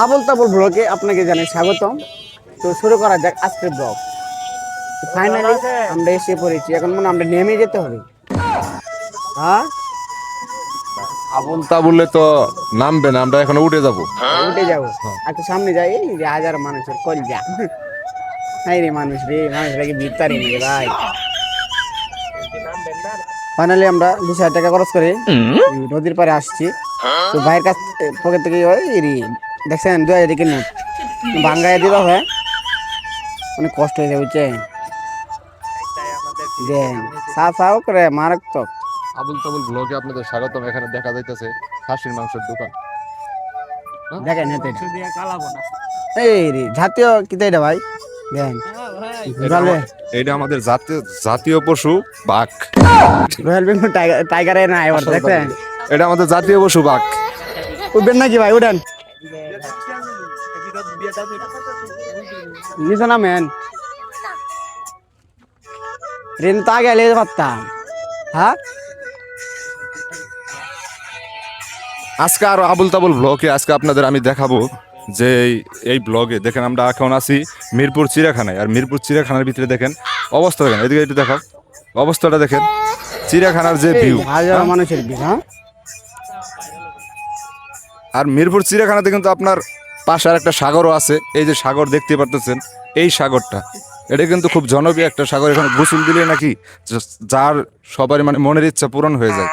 আবল তাবল ব্লগে আপনাকে জানাই স্বাগতম। তো শুরু করা যাক আজকের ব্লগ। ফাইনালি আমরা এসে পড়েছি, এখন মনে হয় আমরা নেমে যেতে হবে। হ্যাঁ, আবুল তাবুলে তো নামবে না, আমরা এখন উঠে যাব। উঠে যাবো। আচ্ছা সামনে যাই, এই যে হাজার মানুষের কলজা। হাই রে মানুষ রে, মানুষরা কি ভিড়তারি নাকি ভাই? ফাইনালি আমরা 2,000 টাকা খরচ করে নদীর পাড়ে আসছি। তো ভাইয়ের কাছ পকেট থেকে ওই রে দেখছেন 2,000 টাকা নোট ভাঙ্গায় দিতে হয়, অনেক কষ্ট হয়ে যায় বুঝছেন। দেন সাফাও করে মারাত্মক। আবুল তাবুল ব্লগে আপনাদের স্বাগতম। এখানে দেখা যাইতেছে খাসির মাংসের দোকান। দেখেন হেঁটে এই রে জাতীয় কিতা এটা ভাই, দেন এটা আমাদের জাতীয় জাতীয় পশু বাঘ। রয়্যাল বেঙ্গল টাইগারের না এবার দেখছেন। এটা আমাদের জাতীয় পশু বাঘ। উঠবেন নাকি ভাই? উঠেন নিচে নামেন, ট্রেন তো আগে এলে পারতাম। হ্যাঁ, আজকে আরো আবুল তাবুল ব্লগে আজকে আপনাদের আমি দেখাবো যে এই ব্লগে দেখেন আমরা এখন আছি মিরপুর চিড়িয়াখানায়। আর মিরপুর চিড়িয়াখানার ভিতরে দেখেন অবস্থা, দেখেন এদিকে একটু দেখাও অবস্থাটা, দেখেন চিড়িয়াখানার যে এই ভিউ। হাজার মানুষের ভিড়। হ্যাঁ, আর মিরপুর চিড়িয়াখানাতে কিন্তু আপনার পাশে আর একটা সাগরও আছে। এই যে সাগর দেখতে পারতেছেন, এই সাগরটা এটা কিন্তু খুব জনপ্রিয় একটা সাগর। এখানে গোসল দিলে নাকি যার সবারই মানে মনের ইচ্ছা পূরণ হয়ে যায়।